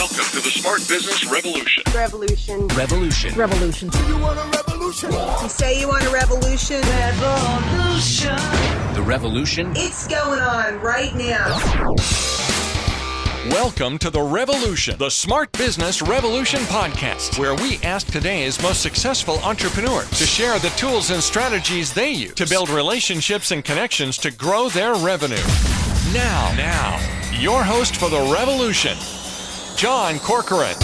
Welcome to the Smart Business Revolution. Revolution. Revolution. Revolution. You want a revolution? You say you want a revolution? Revolution. The revolution. It's going on right now. Welcome to The Revolution, the Smart Business Revolution podcast, where we ask today's most successful entrepreneurs to share the tools and strategies they use to build relationships and connections to grow their revenue. Now, your host for The Revolution, John Corcoran.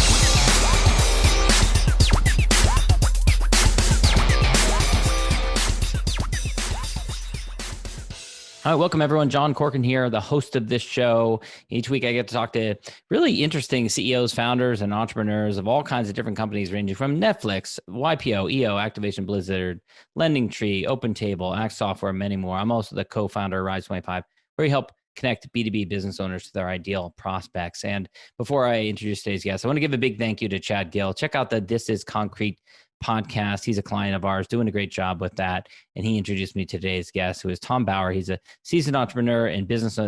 All right, welcome everyone. John Corcoran here, the host of this show. Each week I get to talk to really interesting CEOs, founders, and entrepreneurs of all kinds of different companies, ranging from Netflix, YPO, EO, Activation Blizzard, Lending Tree, OpenTable, Axe Software, many more. I'm also the co-founder of Rise25, where we help connect B2B business owners to their ideal prospects. And before I introduce today's guest, I want to give a big thank you to Chad Gill. Check out the This Is Concrete podcast. He's a client of ours, doing a great job with that. And he introduced me to today's guest, who is Tom Bauer. He's a seasoned entrepreneur and business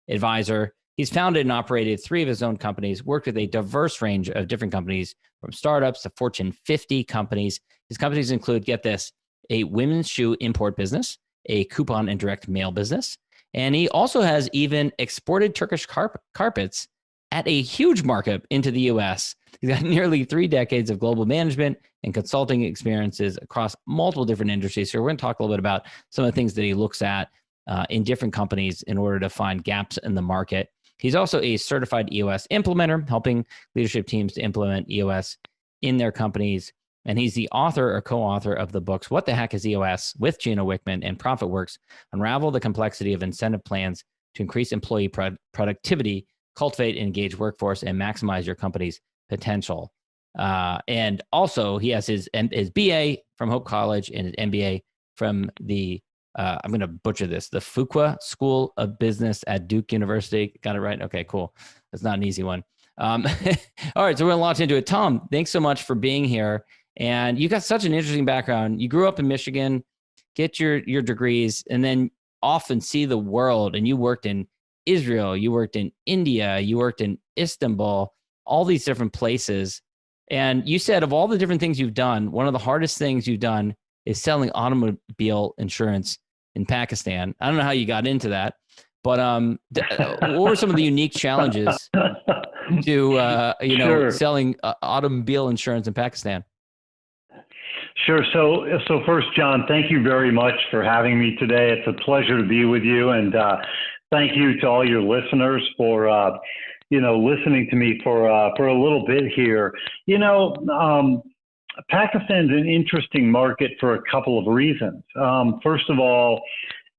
advisor. He's founded and operated 3 of his own companies, worked with a diverse range of different companies, from startups to Fortune 50 companies. His companies include, get this, a women's shoe import business, a coupon and direct mail business, and he also has even exported Turkish carpets at a huge markup into the US. He's got nearly 3 decades of global management and consulting experiences across multiple different industries. So we're going to talk a little bit about some of the things that he looks at in different companies in order to find gaps in the market. He's also a certified EOS implementer, helping leadership teams to implement EOS in their companies. And he's the author or co-author of the books, What the Heck is EOS? With Gino, Wickman, and ProfitWorks, Unravel the Complexity of Incentive Plans to Increase Employee Productivity, Cultivate and Engage Workforce, and Maximize Your Company's Potential. And also he has his BA from Hope College and his MBA from the, I'm going to butcher this, the Fuqua School of Business at Duke University. Got it right? Okay, cool. That's not an easy one. All right, so we're going to launch into it. Tom, thanks so much for being here. And you got such an interesting background. You grew up in Michigan, get your degrees, and then often see the world. And you worked in Israel, you worked in India, you worked in Istanbul, all these different places. And you said of all the different things you've done, one of the hardest things you've done is selling automobile insurance in Pakistan. I don't know how you got into that, but what were some of the unique challenges to Sure. selling automobile insurance in Pakistan? Sure. So first, John, thank you very much for having me today. It's a pleasure to be with you, and thank you to all your listeners for listening to me for a little bit here. Pakistan's an interesting market for a couple of reasons. First of all,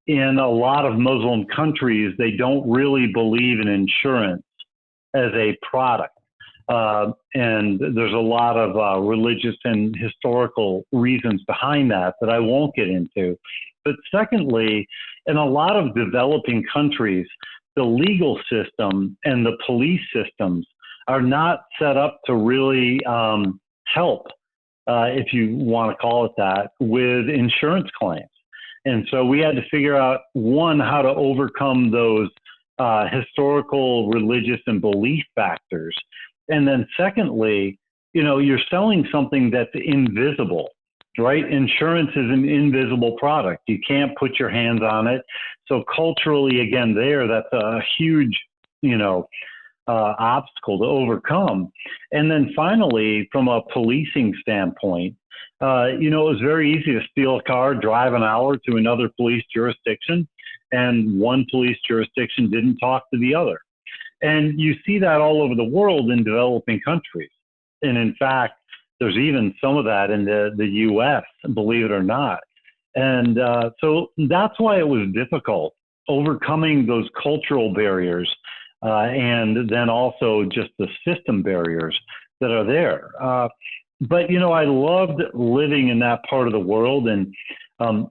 in a lot of Muslim countries, they don't really believe in insurance as a product. And there's a lot of religious and historical reasons behind that I won't get into. But secondly, in a lot of developing countries, the legal system and the police systems are not set up to really help, if you want to call it that, with insurance claims. And so we had to figure out, one, how to overcome those historical, religious, and belief factors. And then secondly, you're selling something that's invisible, right? Insurance is an invisible product. You can't put your hands on it. So culturally, again, that's a huge, obstacle to overcome. And then finally, from a policing standpoint, it was very easy to steal a car, drive an hour to another police jurisdiction, and one police jurisdiction didn't talk to the other. And you see that all over the world in developing countries. And in fact, there's even some of that in the US, believe it or not. And so that's why it was difficult, overcoming those cultural barriers and then also just the system barriers that are there. But, I loved living in that part of the world. And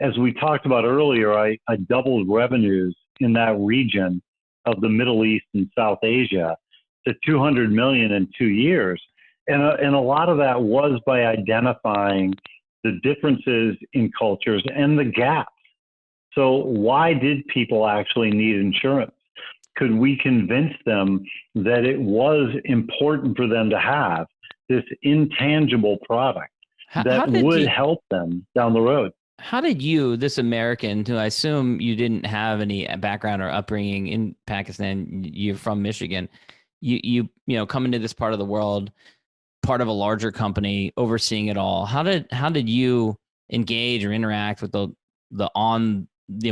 as we talked about earlier, I doubled revenues in that region of the Middle East and South Asia to 200 million in 2 years. And a lot of that was by identifying the differences in cultures and the gaps. So why did people actually need insurance? could we convince them that it was important for them to have this intangible product that would help them down the road? How did you, this American, who I assume you didn't have any background or upbringing in Pakistan, you're from Michigan, you come into this part of the world, part of a larger company, overseeing it all. How did you engage or interact with the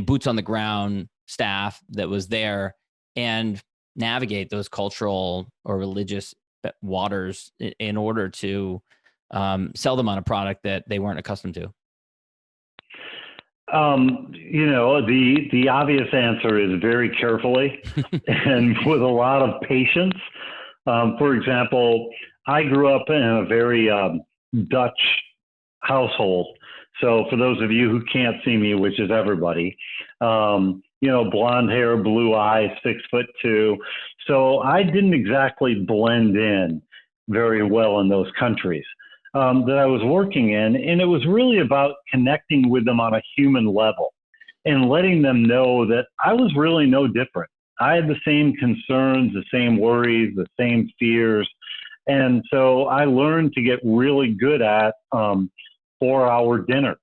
boots on the ground staff that was there and navigate those cultural or religious waters in order to sell them on a product that they weren't accustomed to? The obvious answer is very carefully and with a lot of patience. For example, I grew up in a very Dutch household. So for those of you who can't see me, which is everybody, blonde hair, blue eyes, 6'2". So I didn't exactly blend in very well in those countries that I was working in. And it was really about connecting with them on a human level and letting them know that I was really no different. I had the same concerns, the same worries, the same fears. And so I learned to get really good at 4-hour dinners.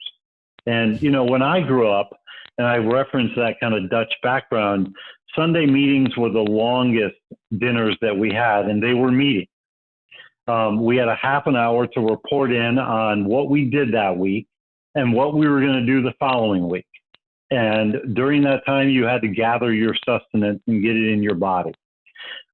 And, when I grew up, and I referenced that kind of Dutch background, Sunday meetings were the longest dinners that we had, and they were meetings. We had a half an hour to report in on what we did that week and what we were going to do the following week. And during that time, you had to gather your sustenance and get it in your body.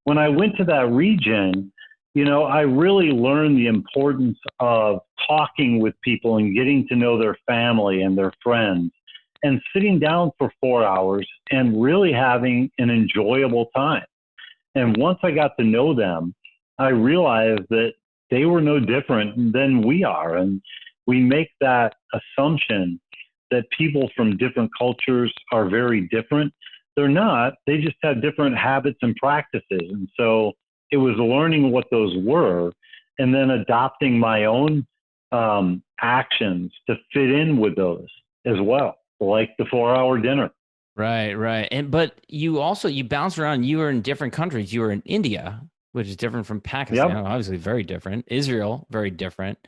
When I went to that region, I really learned the importance of talking with people and getting to know their family and their friends and sitting down for 4 hours and really having an enjoyable time. And once I got to know them, I realized that they were no different than we are. And we make that assumption that people from different cultures are very different. They're not. They just have different habits and practices. And so it was learning what those were and then adopting my own actions to fit in with those as well, like the 4-hour dinner. Right. But you bounced around. You were in different countries. You were in India, which is different from Pakistan, Yep. Obviously very different. Israel, very different.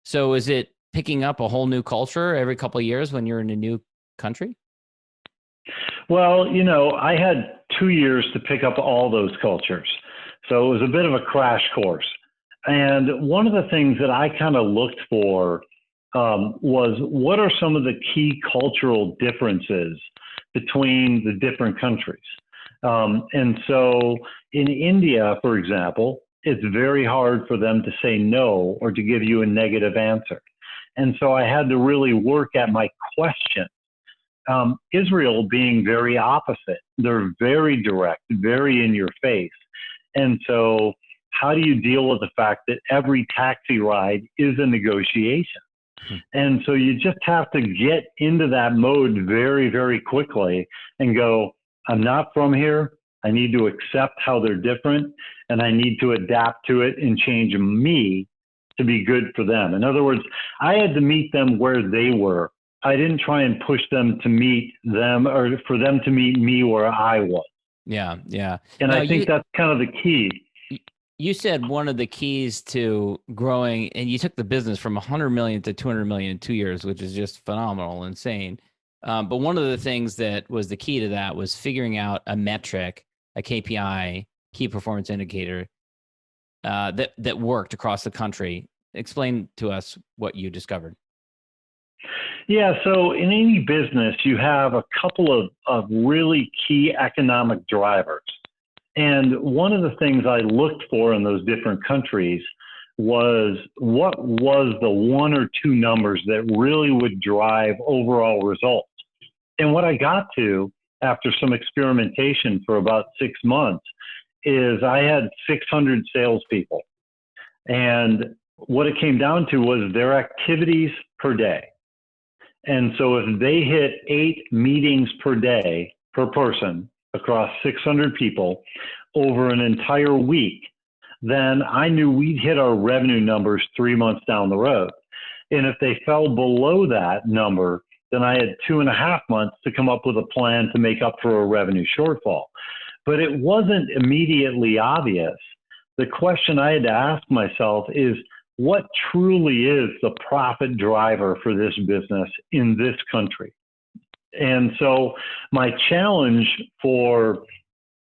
So is it picking up a whole new culture every couple of years when you're in a new country? Well, I had 2 years to pick up all those cultures. So it was a bit of a crash course. And one of the things that I kind of looked for was what are some of the key cultural differences between the different countries? And so in India, for example, it's very hard for them to say no or to give you a negative answer. And so I had to really work at my question. Israel being very opposite. They're very direct, very in your face. And so how do you deal with the fact that every taxi ride is a negotiation? And so you just have to get into that mode very, very quickly and go, I'm not from here. I need to accept how they're different, and I need to adapt to it and change me to be good for them. In other words, I had to meet them where they were. I didn't try and push them to meet them or for them to meet me where I was. Yeah. And now, I think that's kind of the key. You said one of the keys to growing, and you took the business from 100 million to 200 million in 2 years, which is just phenomenal, insane. But one of the things that was the key to that was figuring out a metric, a KPI, key performance indicator, that worked across the country. Explain to us what you discovered. Yeah, so in any business, you have a couple of really key economic drivers. And one of the things I looked for in those different countries was what was the 1 or 2 numbers that really would drive overall results. And what I got to after some experimentation for about 6 months is I had 600 salespeople. And what it came down to was their activities per day. And so if they hit 8 meetings per day per person across 600 people over an entire week, then I knew we'd hit our revenue numbers 3 months down the road. And if they fell below that number, then I had 2.5 months to come up with a plan to make up for a revenue shortfall. but it wasn't immediately obvious. The question I had to ask myself is, what truly is the profit driver for this business in this country? And so my challenge for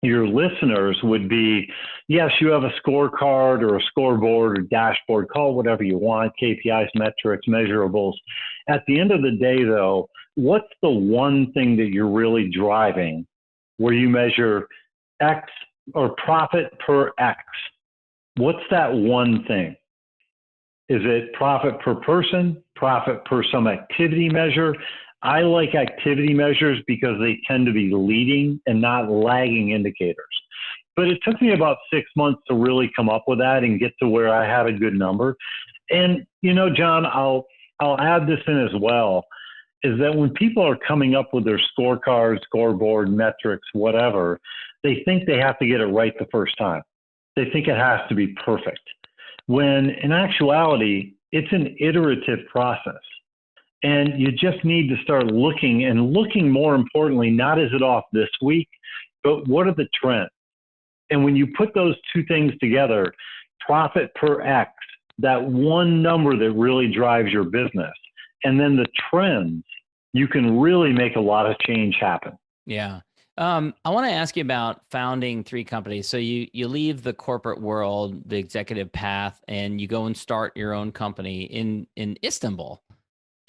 your listeners would be, yes, you have a scorecard or a scoreboard or dashboard, call it whatever you want, KPIs, metrics, measurables. At the end of the day, though, what's the one thing that you're really driving where you measure X or profit per X? What's that one thing? Is it profit per person, profit per some activity measure? I like activity measures because they tend to be leading and not lagging indicators. But it took me about 6 months to really come up with that and get to where I had a good number. And, John, I'll add this in as well, is that when people are coming up with their scorecard, scoreboard, metrics, whatever, they think they have to get it right the first time. They think it has to be perfect. When in actuality, it's an iterative process. And you just need to start looking more importantly, not is it off this week, but what are the trends? And when you put those two things together, profit per X, that one number that really drives your business, and then the trends, you can really make a lot of change happen. Yeah. I want to ask you about founding 3 companies. So you leave the corporate world, the executive path, and you go and start your own company in Istanbul.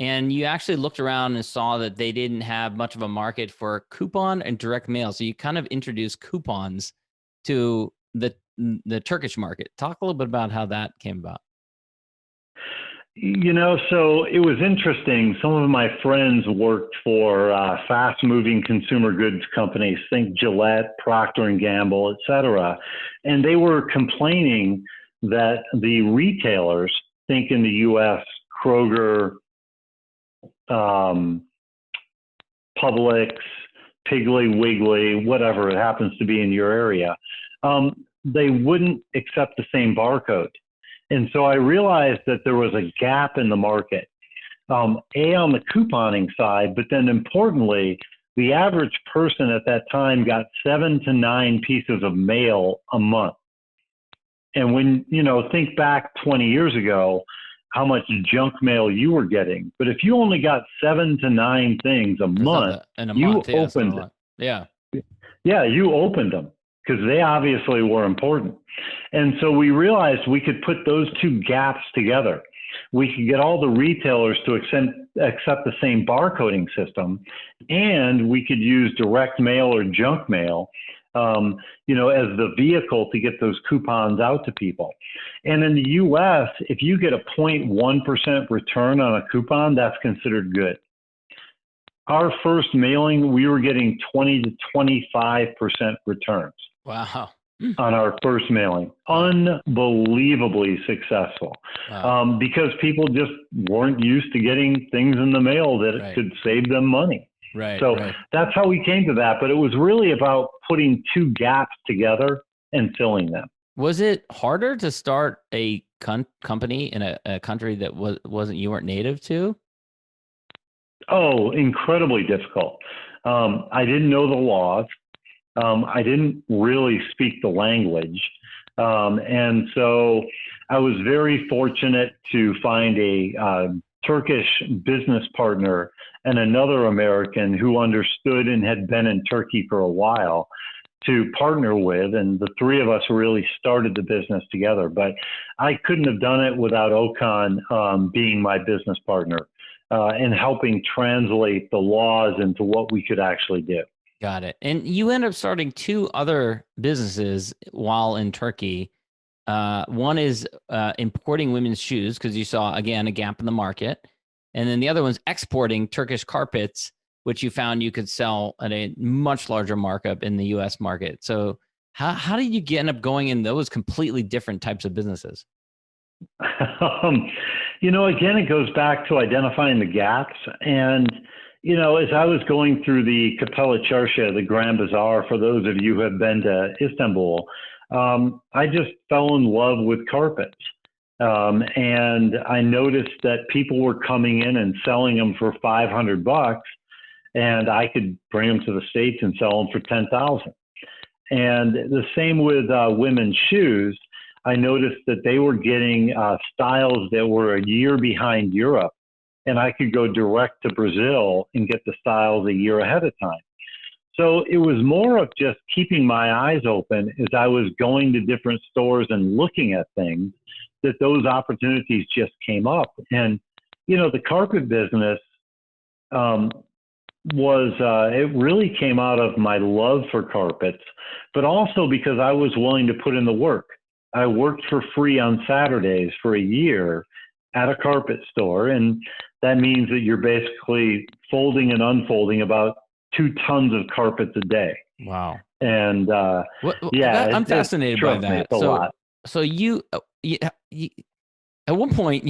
And you actually looked around and saw that they didn't have much of a market for coupon and direct mail. So you kind of introduced coupons to the Turkish market. Talk a little bit about how that came about. So it was interesting. Some of my friends worked for fast-moving consumer goods companies, think Gillette, Procter & Gamble, et cetera. And they were complaining that the retailers, think in the U.S., Kroger, Publix, Piggly Wiggly, whatever it happens to be in your area, they wouldn't accept the same barcode. And so I realized that there was a gap in the market, on the couponing side, but then importantly, the average person at that time got 7 to 9 pieces of mail a month. And when, think back 20 years ago, how much junk mail you were getting. But if you only got 7 to 9 things a month, you opened them. Yeah. Yeah, you opened them because they obviously were important. And so we realized we could put those two gaps together. We could get all the retailers to accept the same barcoding system, and we could use direct mail or junk mail as the vehicle to get those coupons out to people. And in the U.S., if you get a 0.1% return on a coupon, that's considered good. Our first mailing, we were getting 20 to 25% returns. Wow. On our first mailing. Unbelievably successful. Wow. Because people just weren't used to getting things in the mail that could save them money. Right. So that's how we came to that. But it was really about putting two gaps together and filling them. Was it harder to start a company in a country that you weren't native to? Oh, incredibly difficult. I didn't know the laws. I didn't really speak the language. And so I was very fortunate to find a Turkish business partner and another American who understood and had been in Turkey for a while to partner with. And the three of us really started the business together. But I couldn't have done it without Okan being my business partner and helping translate the laws into what we could actually do. Got it. And you end up starting 2 other businesses while in Turkey. One is importing women's shoes because you saw, again, a gap in the market. And then the other one's exporting Turkish carpets, which you found you could sell at a much larger markup in the U.S. market. So how did you end up going in those completely different types of businesses? Again, it goes back to identifying the gaps. And as I was going through the Kapalı Çarşı, the Grand Bazaar, for those of you who have been to Istanbul, I just fell in love with carpets. And I noticed that people were coming in and selling them for $500, and I could bring them to the States and sell them for $10,000. And the same with women's shoes. I noticed that they were getting styles that were a year behind Europe, and I could go direct to Brazil and get the styles a year ahead of time. So it was more of just keeping my eyes open as I was going to different stores and looking at things, that those opportunities just came up. And, you know, the carpet business it really came out of my love for carpets, but also because I was willing to put in the work. I worked for free on Saturdays for a year at a carpet store, and that means that you're basically folding and unfolding about 2 tons of carpets a day. Wow. And I'm fascinated by that. So you at one point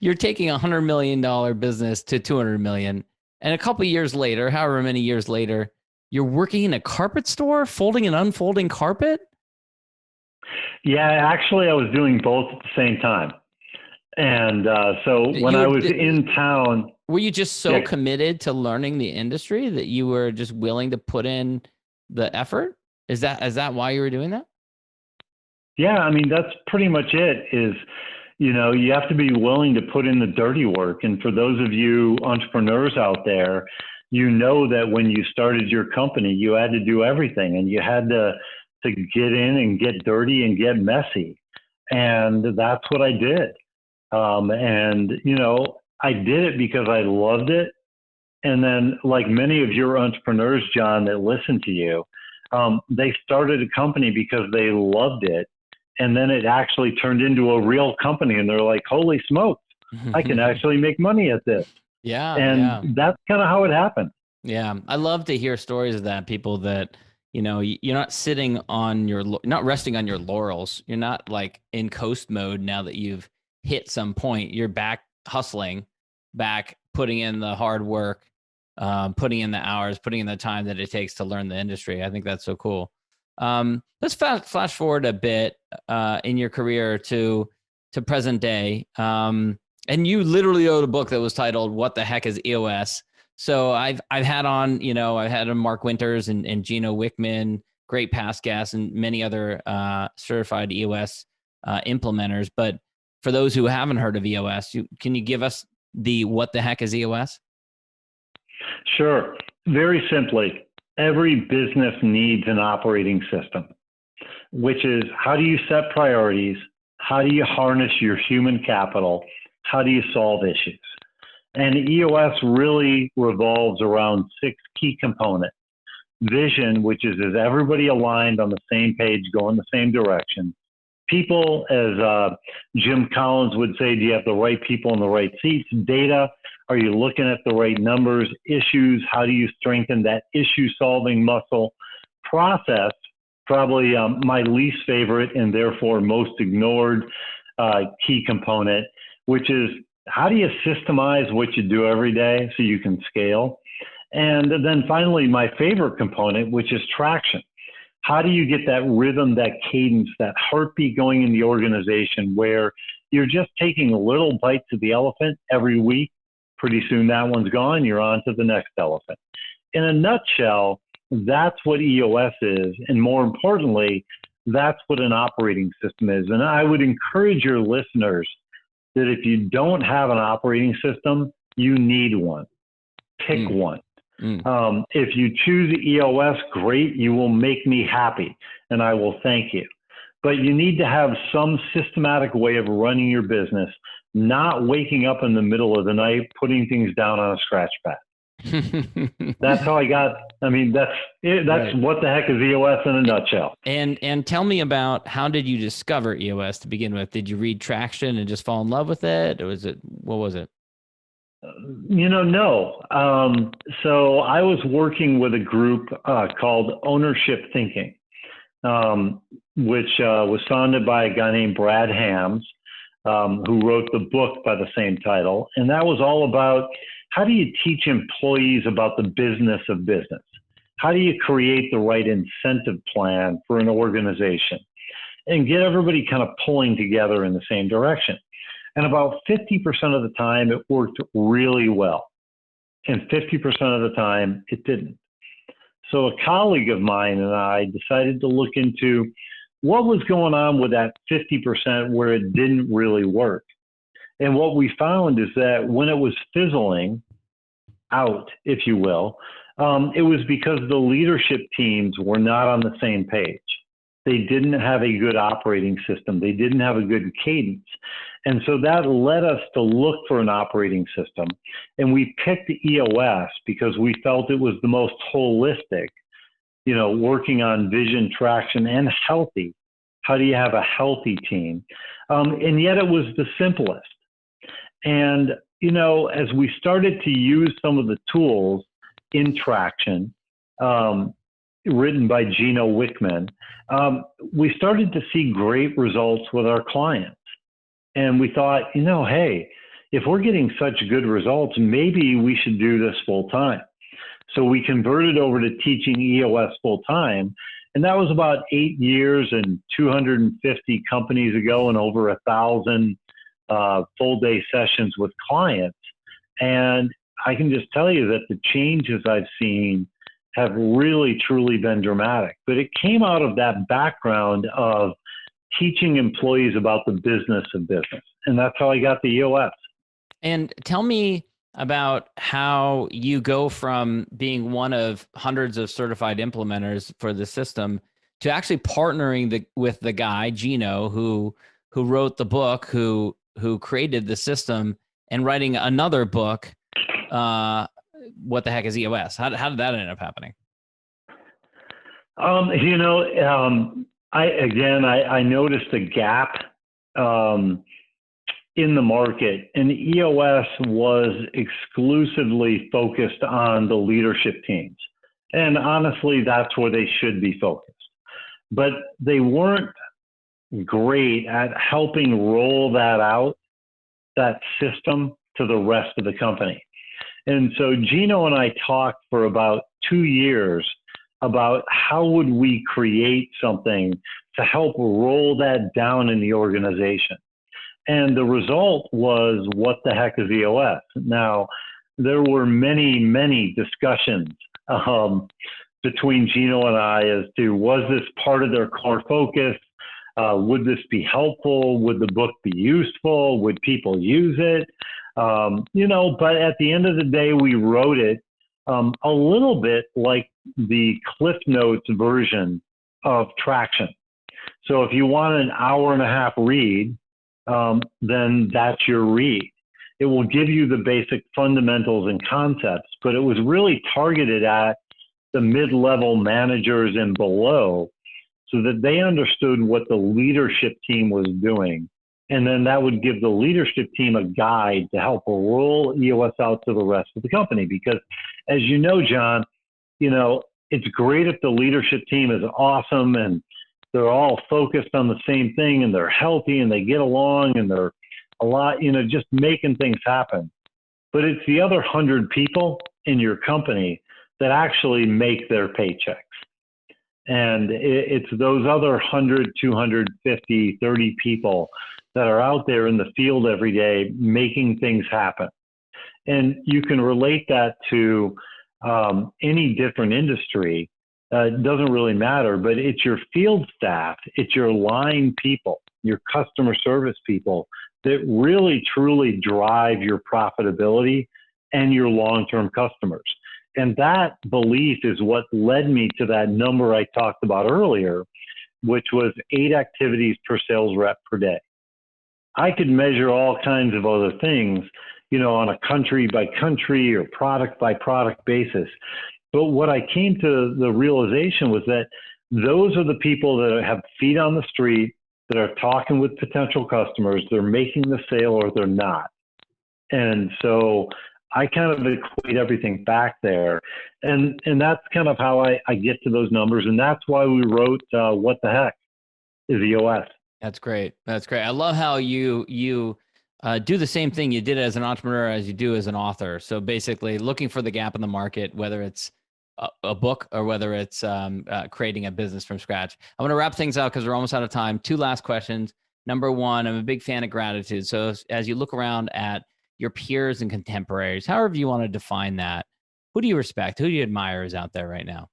you're taking $100 million business to $200 million, and a couple of years later, however many years later, you're working in a carpet store, folding and unfolding carpet. Yeah, actually, I was doing both at the same time. And so when I was in town, were you just so committed to learning the industry that you were just willing to put in the effort? Is that why you were doing that? Yeah, I mean, that's pretty much it. Is, you know, you have to be willing to put in the dirty work. And for those of you entrepreneurs out there, you know that when you started your company, you had to do everything, and you had to get in and get dirty and get messy. And that's what I did. And, you know, I did it because I loved it. And then, like many of your entrepreneurs, John, that listen to you, they started a company because they loved it. And then it actually turned into a real company. And they're like, holy smokes, I can actually make money at this. Yeah. And that's kind of how it happened. Yeah. I love to hear stories of that. People that, you know, you're not sitting on not resting on your laurels. You're not like in coast mode now that you've hit some point. You're back hustling, back putting in the hard work, putting in the hours, putting in the time that it takes to learn the industry. I think that's so cool. Let's flash forward a bit in your career to present day. And you literally wrote a book that was titled "What the Heck is EOS?" So I've had on, you know, I've had on Mark Winters and Gino Wickman, great past guests, and many other certified EOS implementers. But for those who haven't heard of EOS, can you give us the what the heck is EOS? Sure. Very simply, every business needs an operating system, which is how do you set priorities? How do you harness your human capital? How do you solve issues? And EOS really revolves around 6 key components. Vision, which is everybody aligned on the same page, going the same direction. People, as Jim Collins would say, do you have the right people in the right seats? Data, are you looking at the right numbers? Issues, how do you strengthen that issue-solving muscle? Process, probably my least favorite and therefore most ignored key component, which is how do you systemize what you do every day so you can scale? And then finally, my favorite component, which is traction. How do you get that rhythm, that cadence, that heartbeat going in the organization where you're just taking little bites of the elephant every week? Pretty soon that one's gone, you're on to the next elephant. In a nutshell, that's what EOS is. And more importantly, that's what an operating system is. And I would encourage your listeners that if you don't have an operating system, you need one. Pick one. If you choose EOS, great, you will make me happy, and I will thank you. But you need to have some systematic way of running your business, not waking up in the middle of the night, putting things down on a scratch pad. That's how I got, I mean, that's it. That's right. What the heck is EOS in a nutshell? And tell me about, how did you discover EOS to begin with? Did you read Traction and just fall in love with it? Or what was it? No. So I was working with a group called Ownership Thinking, which was founded by a guy named Brad Hams, who wrote the book by the same title. And that was all about how do you teach employees about the business of business? How do you create the right incentive plan for an organization and get everybody kind of pulling together in the same direction? And about 50% of the time, it worked really well. And 50% of the time, it didn't. So a colleague of mine and I decided to look into what was going on with that 50% where it didn't really work. And what we found is that when it was fizzling out, if you will, it was because the leadership teams were not on the same page. They didn't have a good operating system. They didn't have a good cadence. And so that led us to look for an operating system. And we picked EOS because we felt it was the most holistic, working on vision, traction, and healthy. How do you have a healthy team? And yet it was the simplest. And, as we started to use some of the tools in Traction, written by Gino Wickman, we started to see great results with our clients. And we thought, hey, if we're getting such good results, maybe we should do this full time. So we converted over to teaching EOS full time. And that was about 8 years and 250 companies ago and over 1,000 full day sessions with clients. And I can just tell you that the changes I've seen have really, truly been dramatic. But it came out of that background of teaching employees about the business of business. And that's how I got the EOS. And tell me about how you go from being one of hundreds of certified implementers for the system to actually partnering with the guy, Gino, who wrote the book, who created the system, and writing another book, What the Heck is EOS? How did that end up happening? I noticed a gap in the market, and EOS was exclusively focused on the leadership teams. And honestly, that's where they should be focused. But they weren't great at helping roll that out, that system, to the rest of the company. And so Gino and I talked for about 2 years about how would we create something to help roll that down in the organization. And the result was, What the Heck is EOS? Now, there were many, many discussions between Gino and I as to, was this part of their core focus? Would this be helpful? Would the book be useful? Would people use it? But at the end of the day, we wrote it a little bit like the Cliff Notes version of Traction. So if you want an hour and a half read, then that's your read. It will give you the basic fundamentals and concepts, but it was really targeted at the mid-level managers and below so that they understood what the leadership team was doing. And then that would give the leadership team a guide to help roll EOS out to the rest of the company. Because as you know, John, it's great if the leadership team is awesome and they're all focused on the same thing and they're healthy and they get along and they're a lot, just making things happen. But it's the other 100 people in your company that actually make their paychecks. And it's those other 100, 250, 30 people that are out there in the field every day making things happen. And you can relate that to any different industry. It doesn't really matter, but it's your field staff, it's your line people, your customer service people that really, truly drive your profitability and your long-term customers. And that belief is what led me to that number I talked about earlier, which was 8 activities per sales rep per day. I could measure all kinds of other things, on a country by country or product by product basis. But what I came to the realization was that those are the people that have feet on the street, that are talking with potential customers, they're making the sale or they're not. And so I kind of equate everything back there. And that's kind of how I get to those numbers. And that's why we wrote What the Heck is EOS. That's great. That's great. I love how you do the same thing you did as an entrepreneur as you do as an author. So basically looking for the gap in the market, whether it's a book or whether it's creating a business from scratch. I want to wrap things out because we're almost out of time. 2 last questions. Number 1, I'm a big fan of gratitude. So as you look around at your peers and contemporaries, however you want to define that, who do you respect? Who do you admire is out there right now?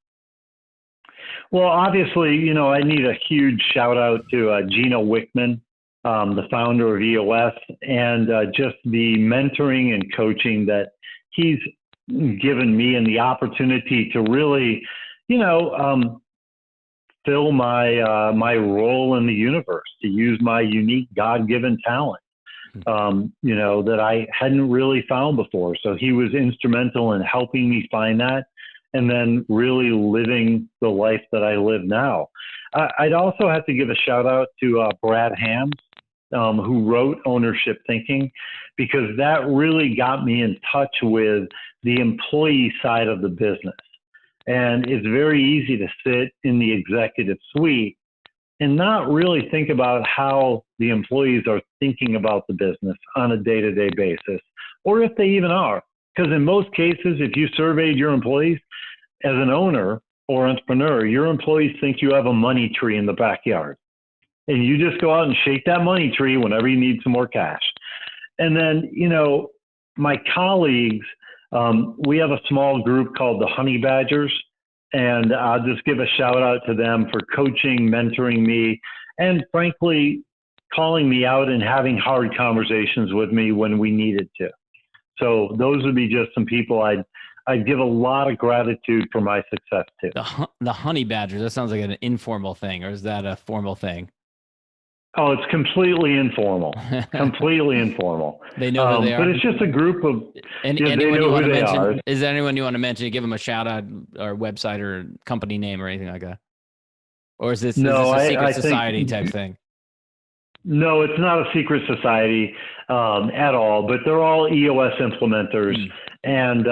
Well, obviously, I need a huge shout out to Gino Wickman, the founder of EOS, and just the mentoring and coaching that he's given me and the opportunity to really, fill my role in the universe, to use my unique God-given talent, that I hadn't really found before. So he was instrumental in helping me find that, and then really living the life that I live now. I'd also have to give a shout out to Brad Hams, who wrote Ownership Thinking, because that really got me in touch with the employee side of the business. And it's very easy to sit in the executive suite and not really think about how the employees are thinking about the business on a day-to-day basis, or if they even are. Because in most cases, if you surveyed your employees as an owner or entrepreneur, your employees think you have a money tree in the backyard. And you just go out and shake that money tree whenever you need some more cash. And then, my colleagues, we have a small group called the Honey Badgers, and I'll just give a shout out to them for coaching, mentoring me, and frankly, calling me out and having hard conversations with me when we needed to. So those would be just some people I'd give a lot of gratitude for my success to. The Honey Badgers, that sounds like an informal thing, or is that a formal thing? Oh, it's completely informal. Completely informal. They know who they are. But it's just a group of, and they know who they are. Is there anyone you want to mention? Give them a shout out or website or company name or anything like that? Or is this a secret society type thing? No, it's not a secret society at all, but they're all EOS implementers. And,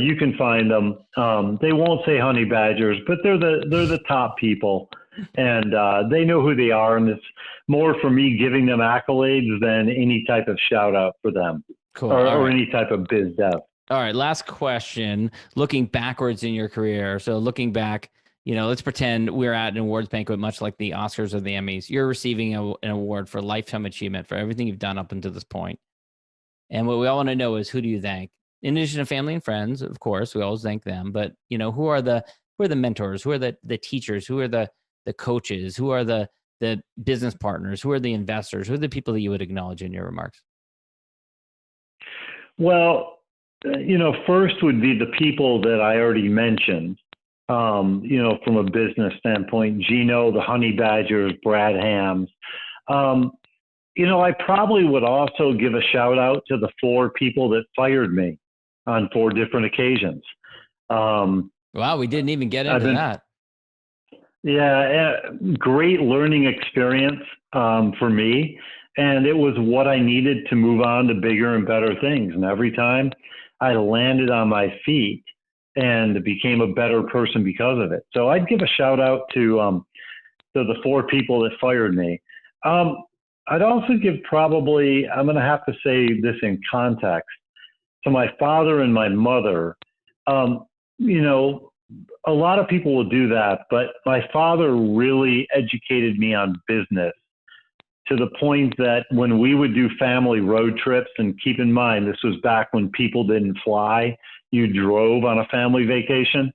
you can find them. They won't say Honey Badgers, but they're the top people. And they know who they are, and it's more for me giving them accolades than any type of shout out for them. Cool. or any type of biz dev. All right, last question. Looking backwards in your career, so looking back, let's pretend we're at an awards banquet, much like the Oscars or the Emmys. You're receiving an award for lifetime achievement for everything you've done up until this point. And what we all want to know is, who do you thank? In addition to family and friends, of course, we always thank them. But who are the mentors? Who are the teachers? Who are the coaches? Who are the business partners? Who are the investors? Who are the people that you would acknowledge in your remarks? Well, first would be the people that I already mentioned, from a business standpoint: Gino, the Honey Badgers, Brad Hams. I probably would also give a shout out to the 4 people that fired me on 4 different occasions. Wow, we didn't even get into that. Yeah, great learning experience for me. And it was what I needed to move on to bigger and better things. And every time I landed on my feet and became a better person because of it. So I'd give a shout out to the 4 people that fired me. I'd also give probably, I'm going to have to say this in context, to my father and my mother. A lot of people will do that, but my father really educated me on business to the point that when we would do family road trips, and keep in mind, this was back when people didn't fly, you drove on a family vacation.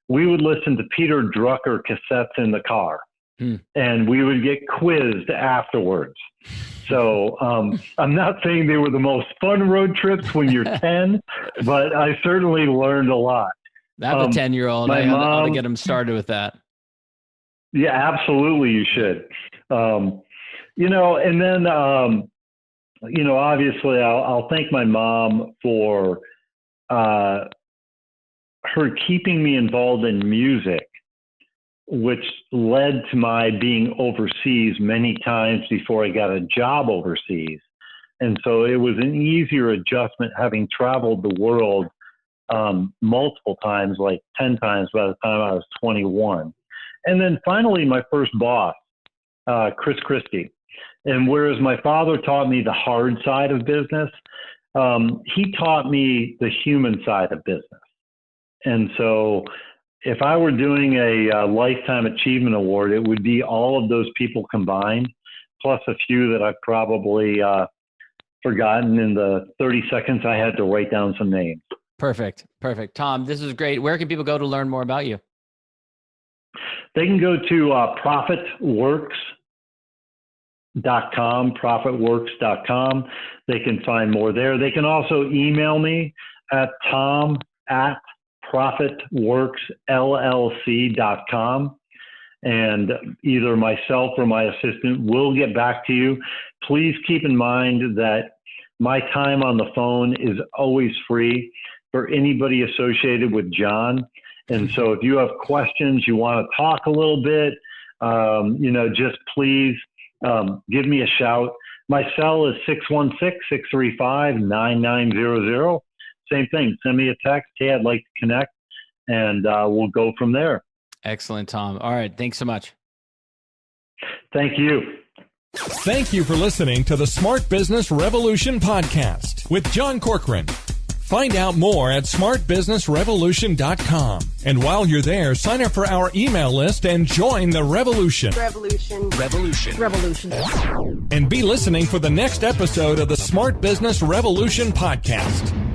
We would listen to Peter Drucker cassettes in the car, and we would get quizzed afterwards. So I'm not saying they were the most fun road trips when you're 10, but I certainly learned a lot. I have a 10-year-old. I ought to get him started with that. Yeah, absolutely. You should. And then, obviously I'll thank my mom for her keeping me involved in music, which led to my being overseas many times before I got a job overseas. And so it was an easier adjustment having traveled the world multiple times, like 10 times by the time I was 21. And then finally, my first boss, Chris Christie. And whereas my father taught me the hard side of business, he taught me the human side of business. And so if I were doing a Lifetime Achievement Award, it would be all of those people combined, plus a few that I've probably forgotten in the 30 seconds I had to write down some names. Perfect. Tom, this is great. Where can people go to learn more about you? They can go to profitworks.com. They can find more there. They can also email me at tom@profitworksllc.com. And either myself or my assistant will get back to you. Please keep in mind that my time on the phone is always free for anybody associated with John. And so if you have questions, you want to talk a little bit, just please give me a shout. My cell is 616-635-9900. Same thing. Send me a text. Hey, I'd like to connect, and we'll go from there. Excellent, Tom. All right. Thanks so much. Thank you. Thank you for listening to the Smart Business Revolution podcast with John Corcoran. Find out more at smartbusinessrevolution.com. And while you're there, sign up for our email list and join the revolution. Revolution. And be listening for the next episode of the Smart Business Revolution podcast.